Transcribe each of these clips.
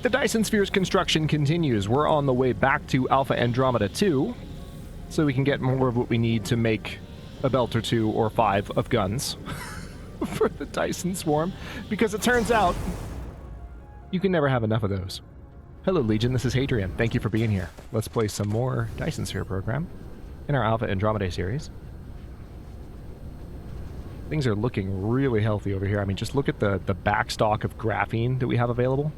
The Dyson Sphere's construction continues. We're on the way back to Alpha Andromeda 2, so we can get more of what we need to make a belt or 2 or 5 of guns for the Dyson Swarm, because it turns out you can never have enough of those. Hello Legion, this is Hadrian. Thank you for being here. Let's play some more Dyson Sphere Program in our Alpha Andromedae series. Things are looking really healthy over here. I mean, just look at the backstock of graphene that we have available.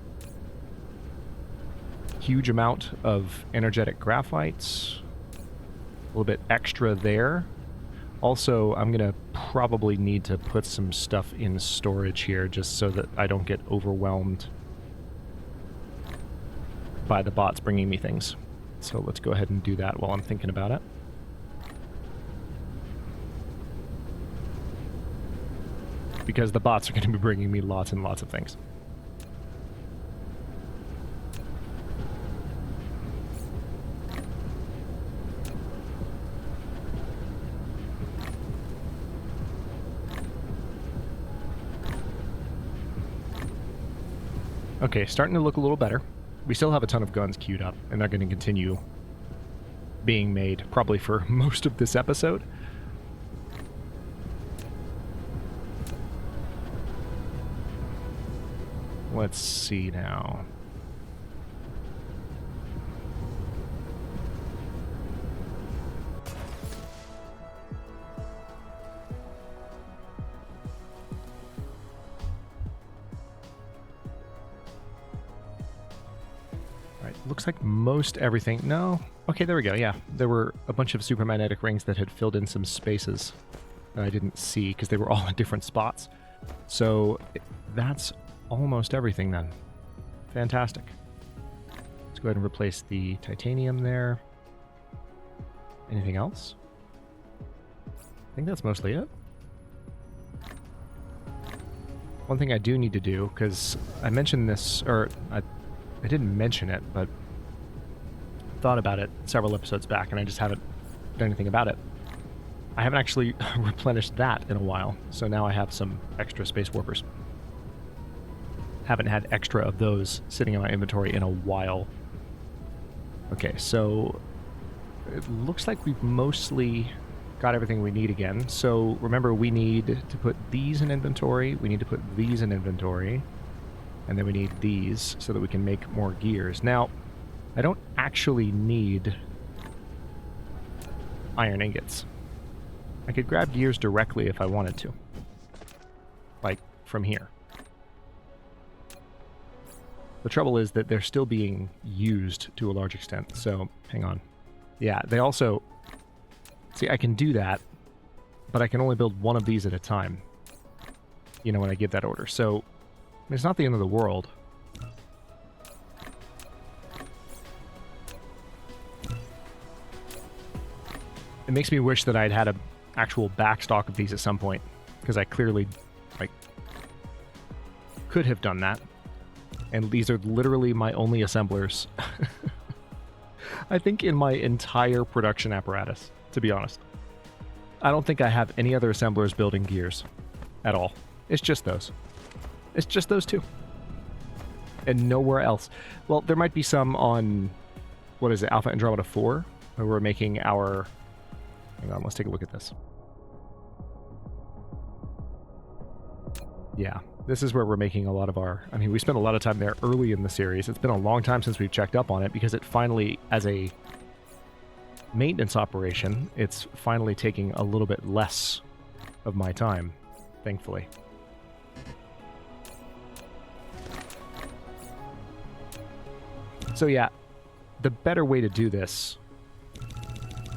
Huge amount of energetic graphites. A little bit extra there. Also, I'm going to probably need to put some stuff in storage here just so that I don't get overwhelmed by the bots bringing me things. So let's go ahead and do that while I'm thinking about it. Because the bots are going to be bringing me lots and lots of things. Okay, starting to look a little better. We still have a ton of guns queued up, and they're going to continue being made probably for most of this episode. Let's see now. Alright, looks like most everything... No? Okay, there we go, yeah. There were a bunch of supermagnetic rings that had filled in some spaces that I didn't see because they were all in different spots. So that's almost everything then. Fantastic. Let's go ahead and replace the titanium there. Anything else? I think that's mostly it. One thing I do need to do, because I mentioned this, or I didn't mention it, but thought about it several episodes back and I just haven't done anything about it. I haven't actually replenished that in a while, so now I have some extra space warpers. Haven't had extra of those sitting in my inventory in a while. Okay, so it looks like we've mostly got everything we need again. So remember, we need to put these in inventory, we need to put these in inventory, and then we need these so that we can make more gears. Now, I don't actually need iron ingots. I could grab gears directly if I wanted to. Like, from here. The trouble is that they're still being used to a large extent, so hang on. Yeah, they also... See, I can do that, but I can only build one of these at a time, you know, when I give that order. So, it's not the end of the world. It makes me wish that I'd had an actual backstock of these at some point, because I clearly, like, could have done that. And these are literally my only assemblers. I think in my entire production apparatus, to be honest. I don't think I have any other assemblers building gears at all. It's just those. It's just those two. And nowhere else. Well, there might be some on, what is it, Alpha Andromeda 4, where we're making our... Hang on, let's take a look at this. Yeah. This is where we're making a lot of our... I mean, we spent a lot of time there early in the series. It's been a long time since we've checked up on it because it finally, as a maintenance operation, it's finally taking a little bit less of my time, thankfully. So yeah, the better way to do this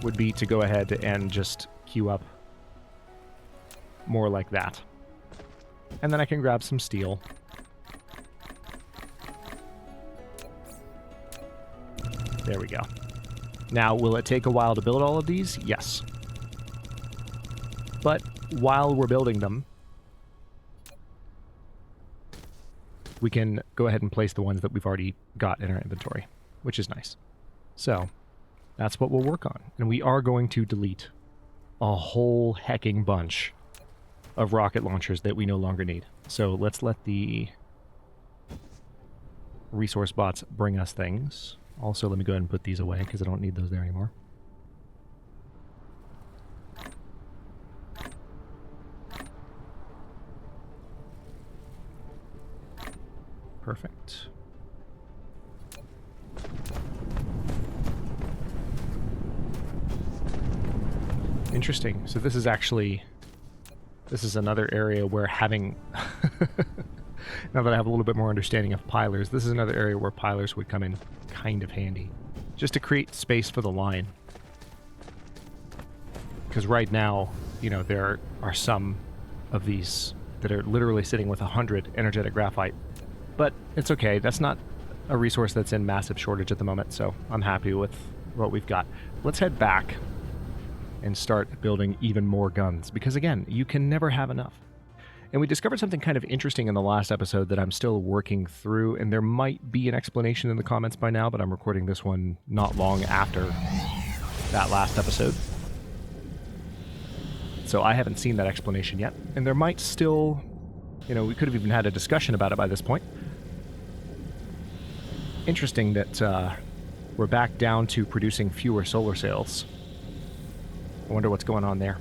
would be to go ahead and just queue up more like that. And then I can grab some steel. There we go. Now, will it take a while to build all of these? Yes. But while we're building them, we can go ahead and place the ones that we've already got in our inventory, which is nice. So, that's what we'll work on. And we are going to delete a whole hecking bunch of rocket launchers that we no longer need. So let's let the resource bots bring us things. Also, let me go ahead and put these away because I don't need those there anymore. Perfect. Interesting. So this is actually... This is another area where having... Now that I have a little bit more understanding of pilers, this is another area where pilers would come in kind of handy. Just to create space for the line. Because right now, you know, there are some of these that are literally sitting with 100 energetic graphite. But it's okay. That's not a resource that's in massive shortage at the moment, so I'm happy with what we've got. Let's head back and start building even more guns, because again, you can never have enough. And we discovered something kind of interesting in the last episode that I'm still working through, and there might be an explanation in the comments by now, but I'm recording this one not long after that last episode. So I haven't seen that explanation yet, and there might still, you know, we could have even had a discussion about it by this point. Interesting that we're back down to producing fewer solar sails. I wonder what's going on there.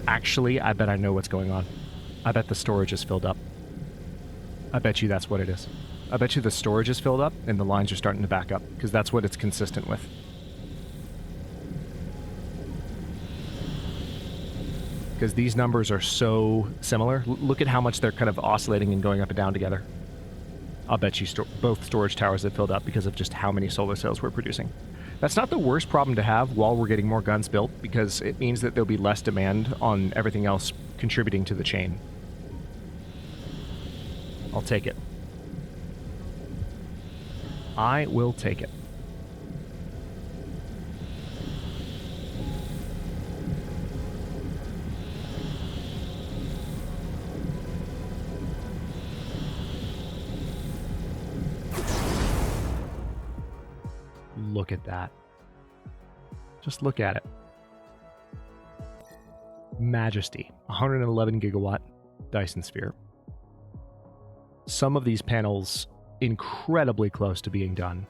Actually, I bet I know what's going on. I bet the storage is filled up. I bet you that's what it is. I bet you the storage is filled up and the lines are starting to back up, because that's what it's consistent with. Because these numbers are so similar. Look at how much they're kind of oscillating and going up and down together. I'll bet you both storage towers have filled up because of just how many solar cells we're producing. That's not the worst problem to have while we're getting more guns built, because it means that there'll be less demand on everything else contributing to the chain. I'll take it. I will take it. Look at that. Just look at it. Majesty. 111 gigawatt Dyson Sphere. Some of these panels incredibly close to being done.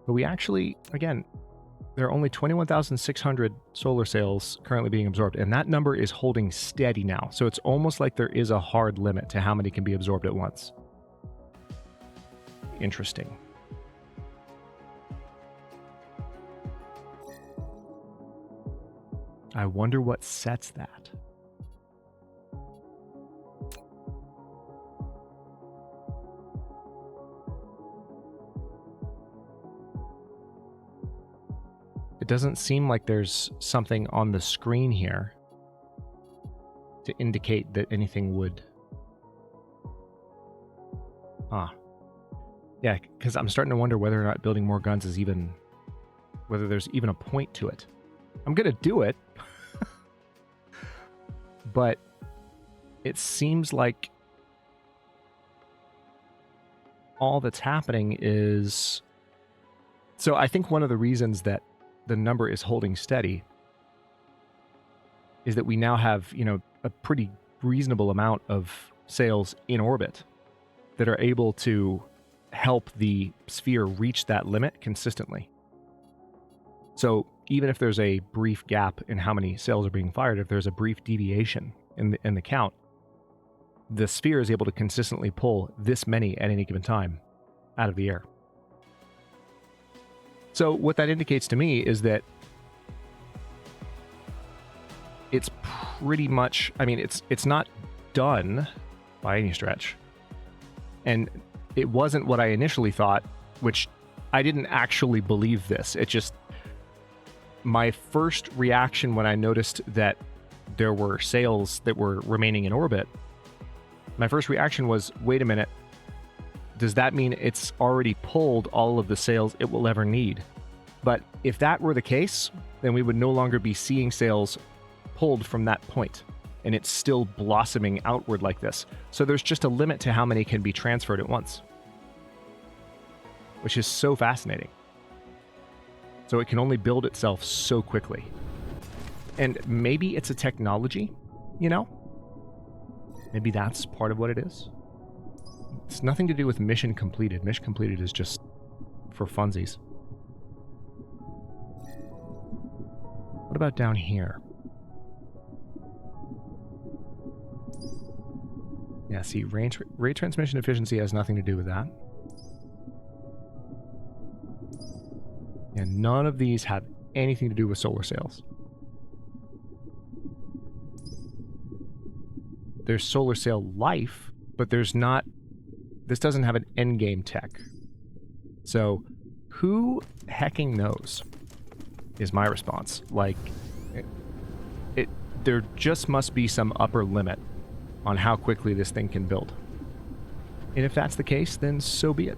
But we actually, again, there are only 21,600 solar sails currently being absorbed, and that number is holding steady now. So it's almost like there is a hard limit to how many can be absorbed at once. Interesting. I wonder what sets that. It doesn't seem like there's something on the screen here to indicate that anything would... Yeah, because I'm starting to wonder whether or not building more guns is even... whether there's even a point to it. I'm going to do it. But it seems like all that's happening is... So I think one of the reasons that the number is holding steady is that we now have, you know, a pretty reasonable amount of sails in orbit that are able to help the sphere reach that limit consistently. So even if there's a brief gap in how many sails are being fired, if there's a brief deviation in the count, the sphere is able to consistently pull this many at any given time out of the air. So what that indicates to me is that it's pretty much, I mean, it's not done by any stretch. And it wasn't what I initially thought, which I didn't actually believe this. It just... My first reaction when I noticed that there were sails that were remaining in orbit, my first reaction was, wait a minute, does that mean it's already pulled all of the sails it will ever need? But if that were the case, then we would no longer be seeing sails pulled from that point, and it's still blossoming outward like this. So there's just a limit to how many can be transferred at once, which is so fascinating. So it can only build itself so quickly. And maybe it's a technology, you know? Maybe that's part of what it is. It's nothing to do with mission completed. Mission completed is just for funsies. What about down here? Yeah, see, ray transmission efficiency has nothing to do with that. And none of these have anything to do with solar sails. There's solar sail life, but there's not... This doesn't have an endgame tech. So, who hecking knows, is my response. Like, there just must be some upper limit on how quickly this thing can build. And if that's the case, then so be it.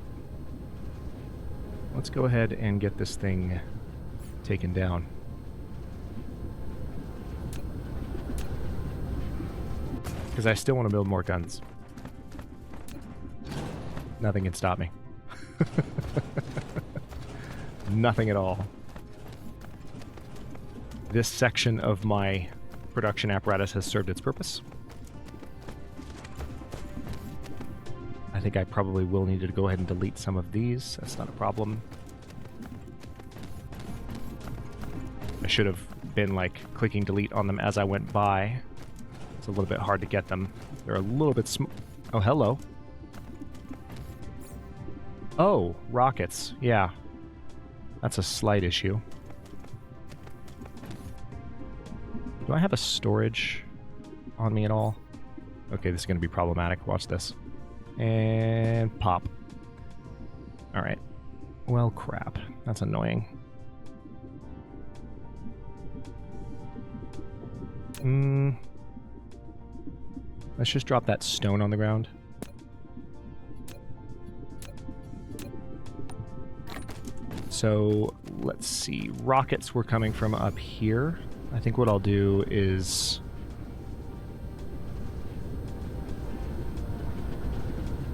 Let's go ahead and get this thing taken down. Because I still want to build more guns. Nothing can stop me. Nothing at all. This section of my production apparatus has served its purpose. I think I probably will need to go ahead and delete some of these. That's not a problem. I should have been, like, clicking delete on them as I went by. It's a little bit hard to get them. They're a little bit oh, hello. Oh, rockets. Yeah. That's a slight issue. Do I have a storage on me at all? Okay, this is going to be problematic. Watch this. And pop. Alright. Well, crap. That's annoying. Let's just drop that stone on the ground. So, let's see. Rockets were coming from up here. I think what I'll do is...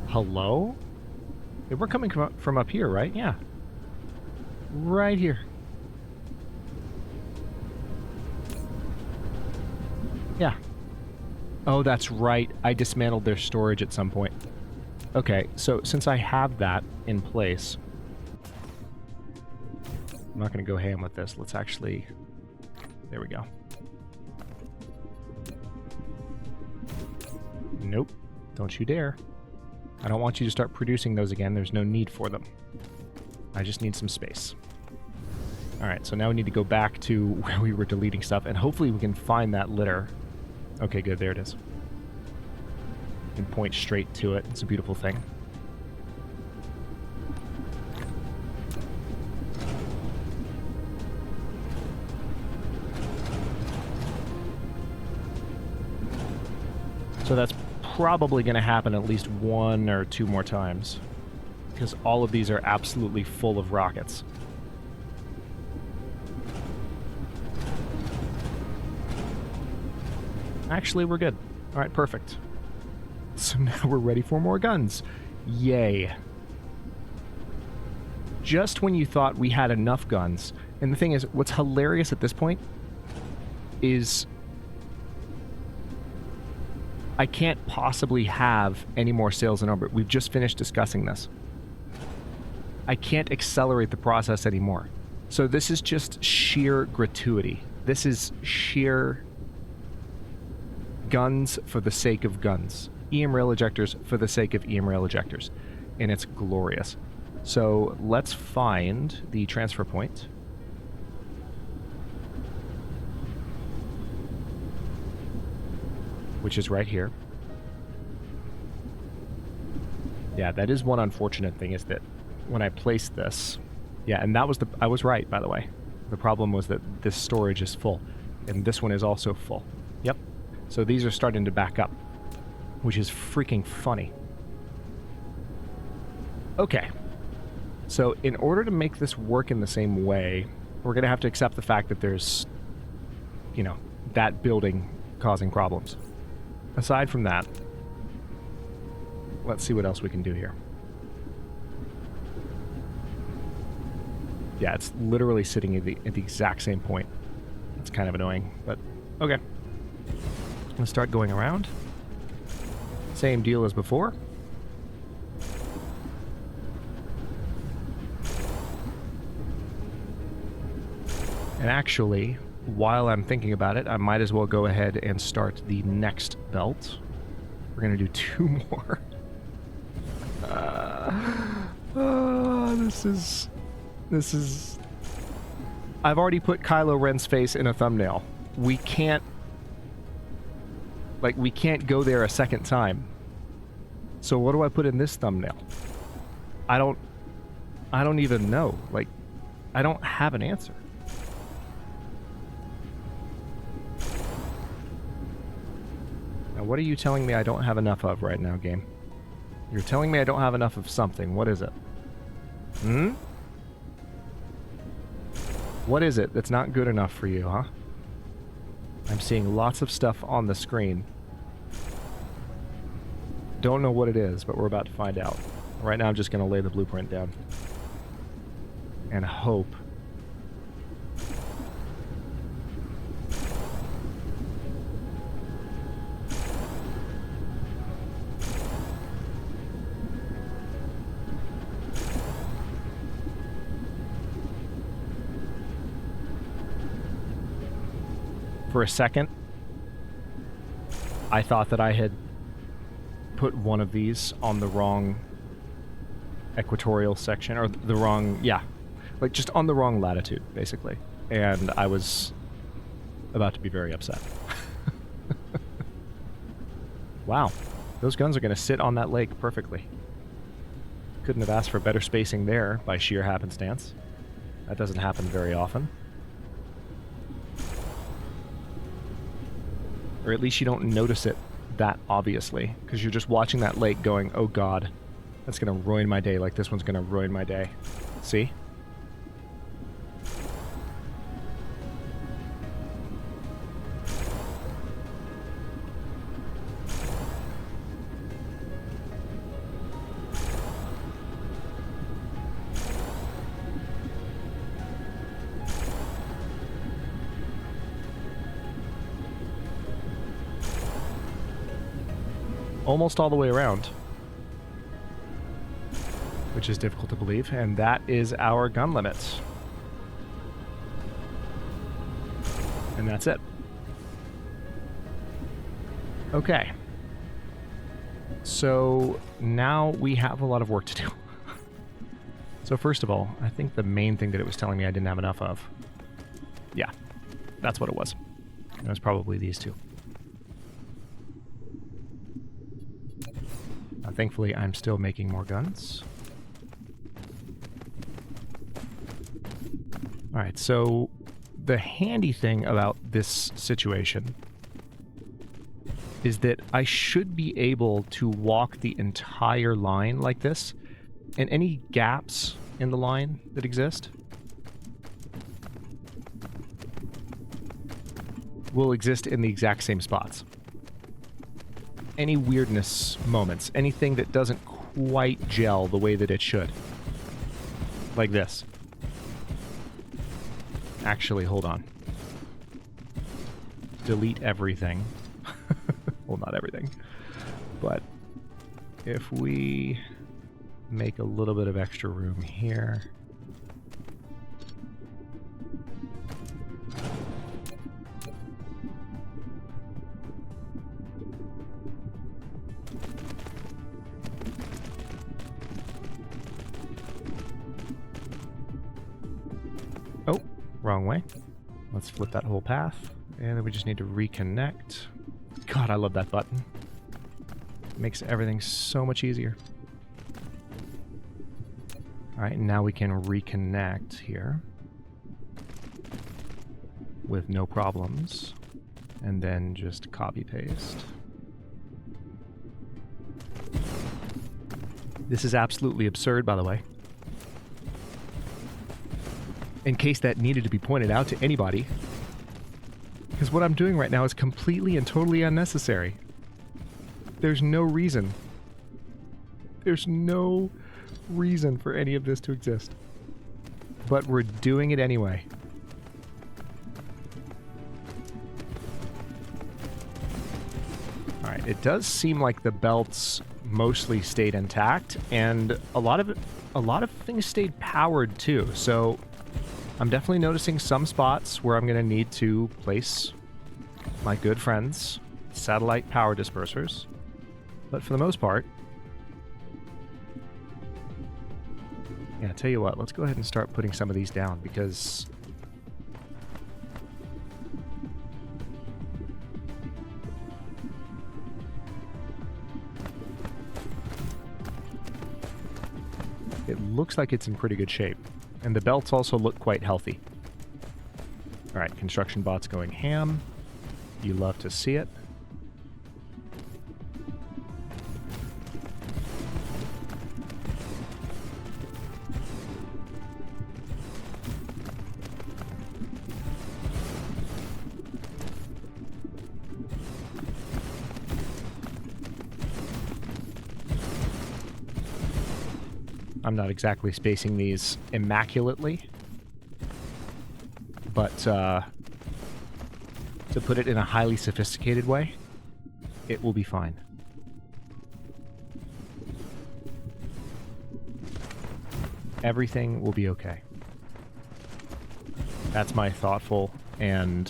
Hello? They were coming from up here, right? Yeah. Right here. Yeah. Oh, that's right. I dismantled their storage at some point. Okay, so since I have that in place... I'm not going to go ham with this. Let's actually... There we go. Nope. Don't you dare. I don't want you to start producing those again. There's no need for them. I just need some space. Alright, so now we need to go back to where we were deleting stuff, and hopefully we can find that litter. Okay, good. There it is. You can point straight to it. It's a beautiful thing. So that's probably going to happen at least 1 or 2 more times. Because all of these are absolutely full of rockets. Actually, we're good. Alright, perfect. So now we're ready for more guns. Yay. Just when you thought we had enough guns, and the thing is, what's hilarious at this point is I can't possibly have any more sales in orbit. We've just finished discussing this. I can't accelerate the process anymore. So this is just sheer gratuity. This is sheer guns for the sake of guns. EM rail ejectors for the sake of EM rail ejectors. And it's glorious. So let's find the transfer point. Which is right here. Yeah, that is one unfortunate thing, is that when I placed this... Yeah, and that was the... I was right, by the way. The problem was that this storage is full. And this one is also full. Yep. So these are starting to back up. Which is freaking funny. Okay. So in order to make this work in the same way, we're going to have to accept the fact that there's, you know, that building causing problems. Aside from that, let's see what else we can do here. Yeah, it's literally sitting at the exact same point. It's kind of annoying, but okay. Let's start going around. Same deal as before. And actually, while I'm thinking about it, I might as well go ahead and start the next belt. We're going to do 2 more. This is... I've already put Kylo Ren's face in a thumbnail. We can't... Like, we can't go there a second time. So what do I put in this thumbnail? I don't even know. Like, I don't have an answer. Now, what are you telling me I don't have enough of right now, game? You're telling me I don't have enough of something. What is it? Hmm? What is it that's not good enough for you, huh? I'm seeing lots of stuff on the screen. Don't know what it is, but we're about to find out. Right now I'm just going to lay the blueprint down. And hope. For a second, I thought that I had put one of these on the wrong equatorial section, or the wrong, yeah, like just on the wrong latitude, basically. And I was about to be very upset. Wow, those guns are going to sit on that lake perfectly. Couldn't have asked for better spacing there by sheer happenstance. That doesn't happen very often. Or at least you don't notice it that obviously, because you're just watching that lake going, oh god, that's going to ruin my day like this one's going to ruin my day. See? Almost all the way around, which is difficult to believe, and that is our gun limit. And that's it. Okay. So now we have a lot of work to do. So first of all, I think the main thing that it was telling me I didn't have enough of, yeah, that's what it was. It was probably these two. Thankfully, I'm still making more guns. Alright, so the handy thing about this situation is that I should be able to walk the entire line like this, and any gaps in the line that exist will exist in the exact same spots. Any weirdness moments, anything that doesn't quite gel the way that it should. Like this. Actually, hold on. Delete everything. Well, not everything. But if we make a little bit of extra room here. Wrong way. Let's flip that whole path. And then we just need to reconnect. God, I love that button. It makes everything so much easier. Alright, now we can reconnect here. With no problems. And then just copy paste. This is absolutely absurd, by the way. In case that needed to be pointed out to anybody. Because what I'm doing right now is completely and totally unnecessary. There's no reason. There's no reason for any of this to exist. But we're doing it anyway. Alright, it does seem like the belts mostly stayed intact, and a lot of things stayed powered too, so I'm definitely noticing some spots where I'm going to need to place my good friends, satellite power dispersers. But for the most part, yeah, tell you what, let's go ahead and start putting some of these down, because it looks like it's in pretty good shape. And the belts also look quite healthy. Alright, construction bots going ham. You love to see it. I'm not exactly spacing these immaculately, but to put it in a highly sophisticated way, it will be fine. Everything will be okay. That's my thoughtful and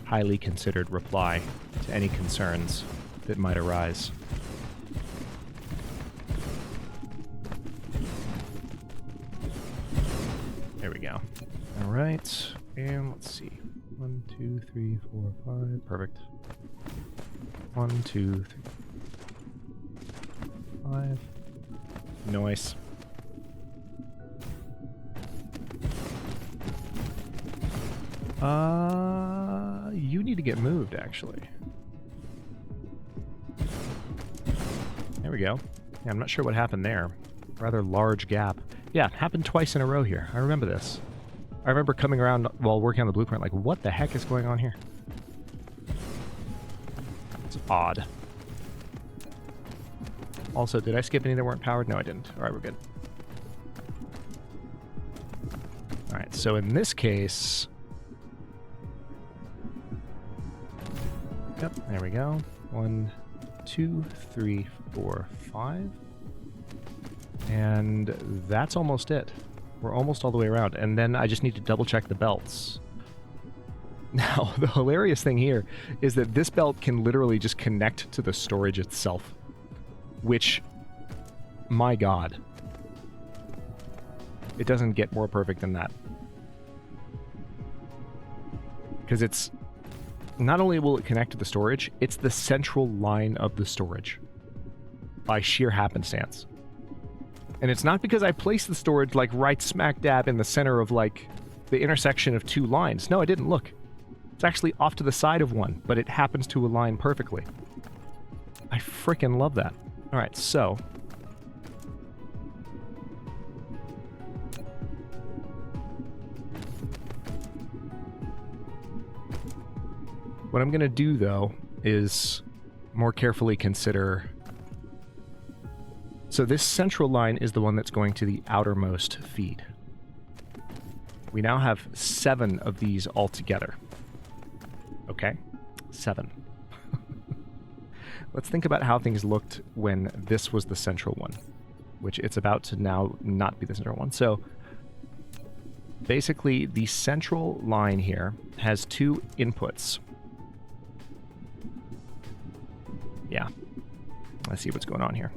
highly considered reply to any concerns that might arise. There we go. All right, and let's see. 1, 2, 3, 4, 5. Perfect. 1, 2, 3, 5. Nice. You need to get moved, actually. There we go. Yeah, I'm not sure what happened there. Rather large gap. Yeah, it happened twice in a row here. I remember this. I remember coming around while working on the blueprint like, what the heck is going on here? It's odd. Also, did I skip any that weren't powered? No, I didn't. Alright, we're good. Alright, so in this case... Yep, there we go. 1, 2, 3, 4, 5. And that's almost it. We're almost all the way around. And then I just need to double check the belts. Now, the hilarious thing here is that this belt can literally just connect to the storage itself. Which, my god. It doesn't get more perfect than that. Because it's... Not only will it connect to the storage, it's the central line of the storage. By sheer happenstance. And it's not because I placed the storage, like, right smack dab in the center of, like, the intersection of two lines. No, I didn't look. It's actually off to the side of one, but it happens to align perfectly. I frickin' love that. Alright, so... What I'm gonna do, though, is more carefully consider... So this central line is the one that's going to the outermost feed. We now have 7 of these altogether. Okay? 7. Let's think about how things looked when this was the central one, which it's about to now not be the central one. So basically, the central line here has 2 inputs. Yeah. Let's see what's going on here.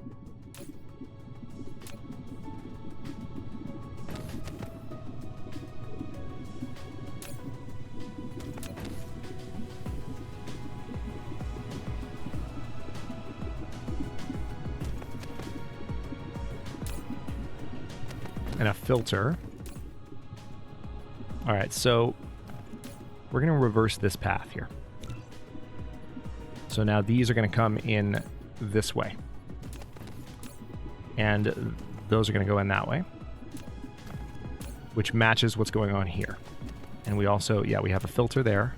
And a filter. Alright, so we're going to reverse this path here. So now these are going to come in this way. And those are going to go in that way. Which matches what's going on here. And we also, yeah, we have a filter there.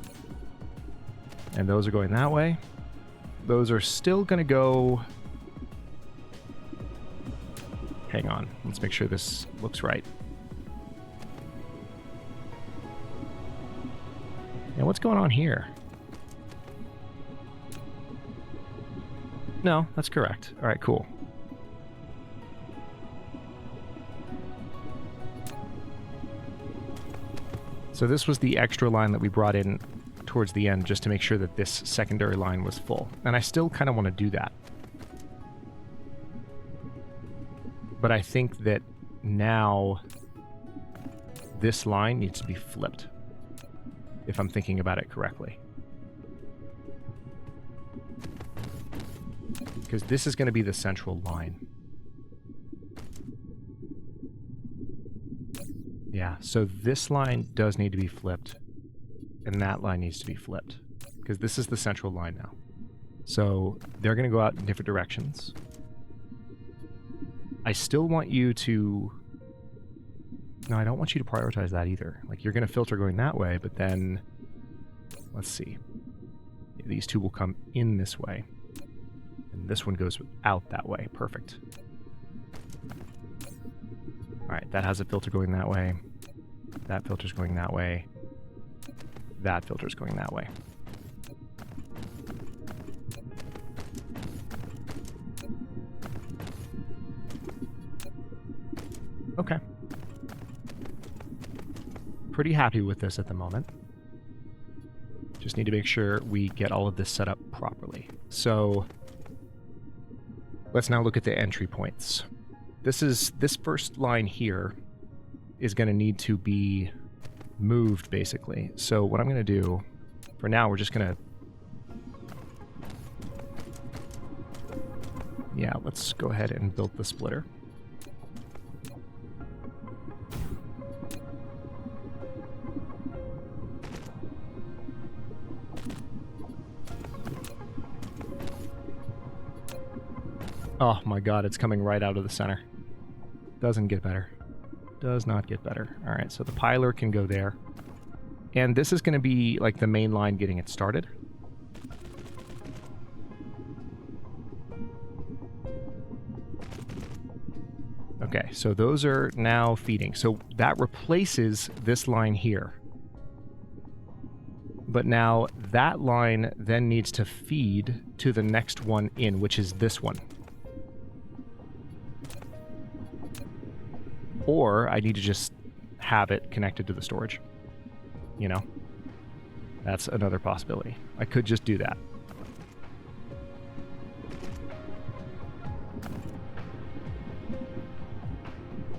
And those are going that way. Those are still going to go... Hang on, let's make sure this looks right. Yeah, what's going on here? No, that's correct. All right, cool. So this was the extra line that we brought in towards the end just to make sure that this secondary line was full. And I still kind of want to do that. But I think that now this line needs to be flipped, if I'm thinking about it correctly. Because this is going to be the central line. Yeah, so this line does need to be flipped, and that line needs to be flipped, because this is the central line now. So they're going to go out in different directions. I still want you to... No, I don't want you to prioritize that either. Like, you're going to filter going that way, but then... Let's see. These two will come in this way. And this one goes out that way. Perfect. Alright, that has a filter going that way. That filter's going that way. That filter's going that way. Okay. Pretty happy with this at the moment. Just need to make sure we get all of this set up properly. So let's now look at the entry points. This first line here is going to need to be moved, basically. So what I'm going to do, for now, we're just going to... Yeah, let's go ahead and build the splitter. Oh my god, it's coming right out of the center. Doesn't get better. Does not get better. Alright, so the piler can go there. And this is going to be like the main line getting it started. Okay, so those are now feeding. So that replaces this line here. But now that line then needs to feed to the next one in, which is this one. Or I need to just have it connected to the storage. You know? That's another possibility. I could just do that.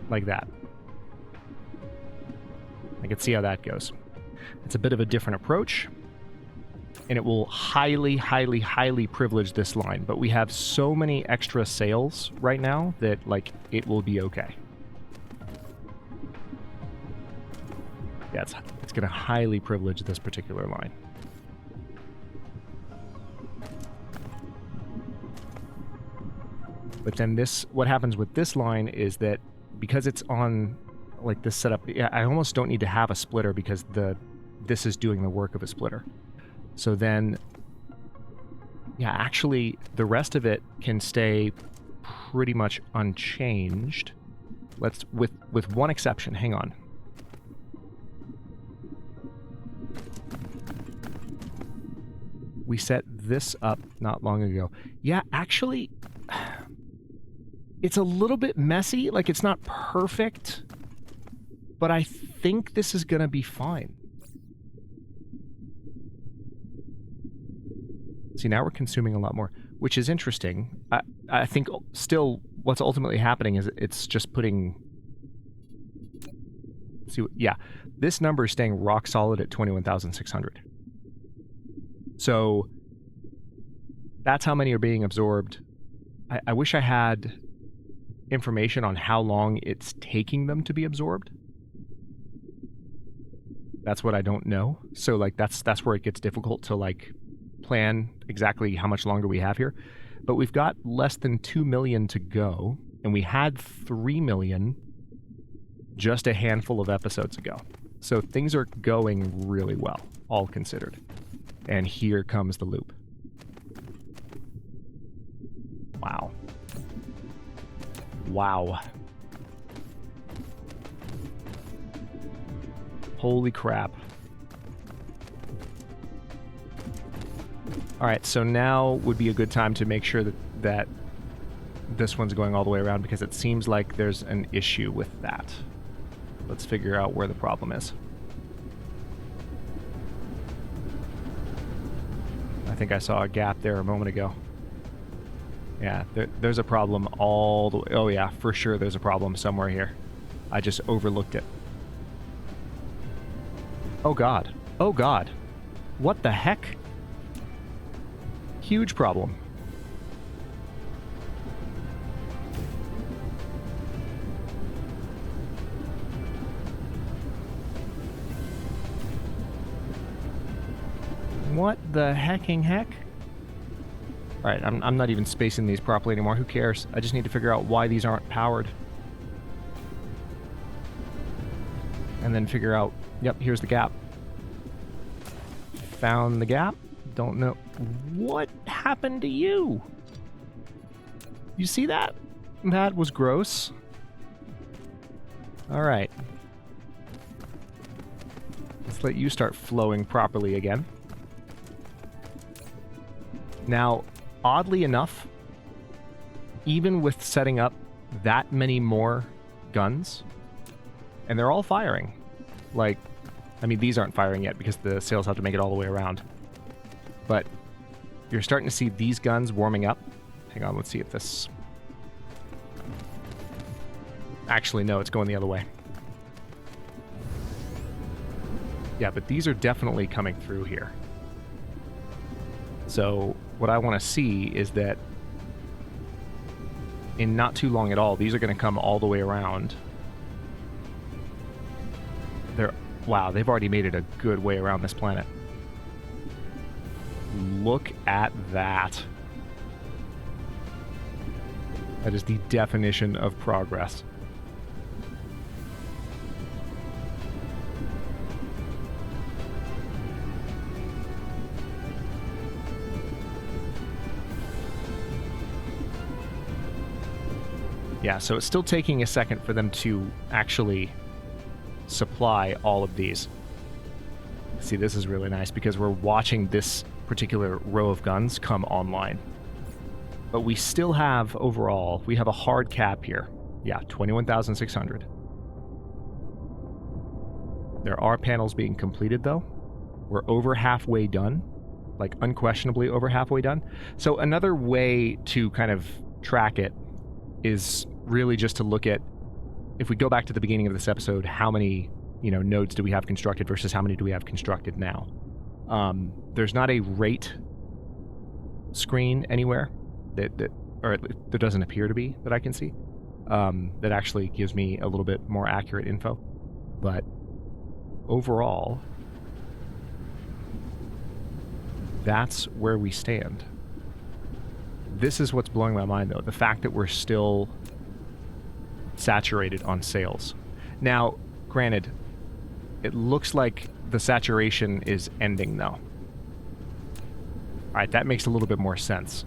Like that. I can see how that goes. It's a bit of a different approach. And it will highly, highly, highly privilege this line. But we have so many extra sails right now that, like, it will be okay. Yeah, it's going to highly privilege this particular line. But then this, what happens with this line is that because it's on like this setup, yeah, I almost don't need to have a splitter because this is doing the work of a splitter. So then, yeah, actually the rest of it can stay pretty much unchanged. Let's, with one exception, hang on. We set this up not long ago. Yeah, actually, it's a little bit messy. Like, it's not perfect, but I think this is going to be fine. See, now we're consuming a lot more, which is interesting. I think still what's ultimately happening is it's just putting... See, yeah, this number is staying rock solid at 21,600. So that's how many are being absorbed. I wish I had information on how long it's taking them to be absorbed. That's what I don't know. So like that's where it gets difficult to like plan exactly how much longer we have here. But we've got less than 2 million to go, and we had 3 million just a handful of episodes ago. So things are going really well, all considered. And here comes the loop. Wow. Wow. Holy crap. Alright, so now would be a good time to make sure that this one's going all the way around, because it seems like there's an issue with that. Let's figure out where the problem is. think I saw a gap there a moment ago. Yeah, there's a problem all the way. Oh yeah, for sure there's a problem somewhere here. I just overlooked it. Oh god. Oh god. What the heck? Huge problem. What the hecking heck? Alright, I'm not even spacing these properly anymore. Who cares? I just need to figure out why these aren't powered. And then figure out... Yep, here's the gap. Found the gap. Don't know... What happened to you? You see that? That was gross. Alright. Let's let you start flowing properly again. Now, oddly enough, even with setting up that many more guns, and they're all firing. Like, I mean, these aren't firing yet because the sails have to make it all the way around. But you're starting to see these guns warming up. Hang on, let's see if this... Actually, no, it's going the other way. Yeah, but these are definitely coming through here. So what I want to see is that in not too long at all, these are going to come all the way around. Wow, they've already made it a good way around this planet. Look at that. That is the definition of progress. Yeah, so it's still taking a second for them to actually supply all of these. See, this is really nice because we're watching this particular row of guns come online. But we still have, overall, we have a hard cap here. Yeah, 21,600. There are panels being completed, though. We're over halfway done. Like, unquestionably over halfway done. So another way to kind of track it is really just to look at, if we go back to the beginning of this episode, how many, nodes do we have constructed versus how many do we have constructed now? There's not a rate screen anywhere or there doesn't appear to be that I can see, that actually gives me a little bit more accurate info. But overall, that's where we stand. This is what's blowing my mind, though. The fact that we're still saturated on sales. Now, granted, it looks like the saturation is ending, though. Alright, that makes a little bit more sense.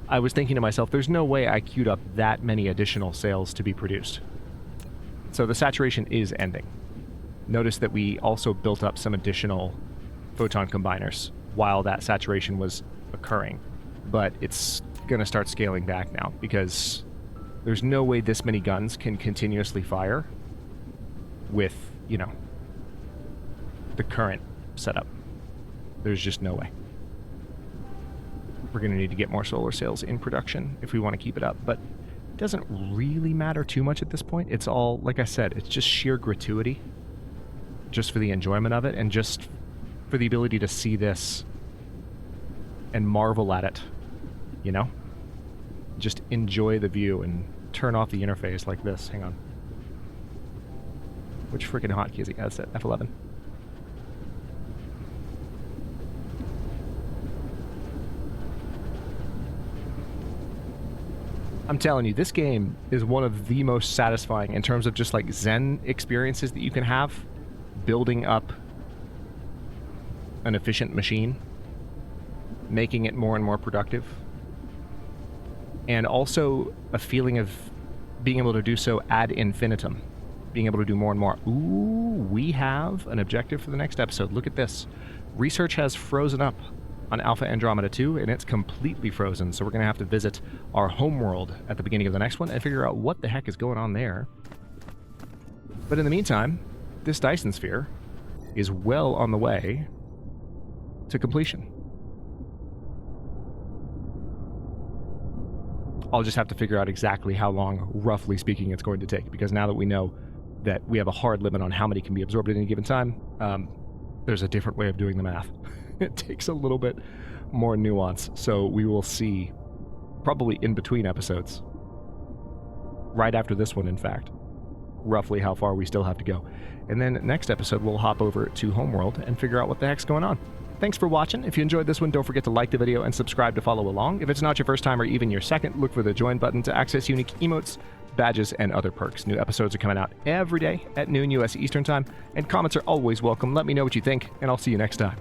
I was thinking to myself, there's no way I queued up that many additional sales to be produced. So the saturation is ending. Notice that we also built up some additional photon combiners while that saturation was occurring. But it's going to start scaling back now because there's no way this many guns can continuously fire with, the current setup. There's just no way. We're going to need to get more solar sails in production if we want to keep it up, but it doesn't really matter too much at this point. It's all, like I said, it's just sheer gratuity, just for the enjoyment of it, and just for the ability to see this and marvel at it, Just enjoy the view and turn off the interface like this. Hang on. Which freaking hotkey is it? That's it, F11. I'm telling you, this game is one of the most satisfying in terms of just like Zen experiences that you can have building up an efficient machine, making it more and more productive, and also a feeling of being able to do so ad infinitum, being able to do more and more. Ooh, we have an objective for the next episode. Look at this. Research has frozen up on Alpha Andromeda 2, and it's completely frozen, so we're going to have to visit our homeworld at the beginning of the next one and figure out what the heck is going on there. But in the meantime, this Dyson Sphere is well on the way to completion. I'll just have to figure out exactly how long, roughly speaking, it's going to take, because now that we know that we have a hard limit on how many can be absorbed at any given time, there's a different way of doing the math. It takes a little bit more nuance, so we will see, probably in between episodes, right after this one, in fact, roughly how far we still have to go. And then next episode, we'll hop over to Homeworld and figure out what the heck's going on. Thanks for watching. If you enjoyed this one, don't forget to like the video and subscribe to follow along. If it's not your first time or even your second, look for the join button to access unique emotes, badges, and other perks. New episodes are coming out every day at noon US Eastern Time, and comments are always welcome. Let me know what you think, and I'll see you next time.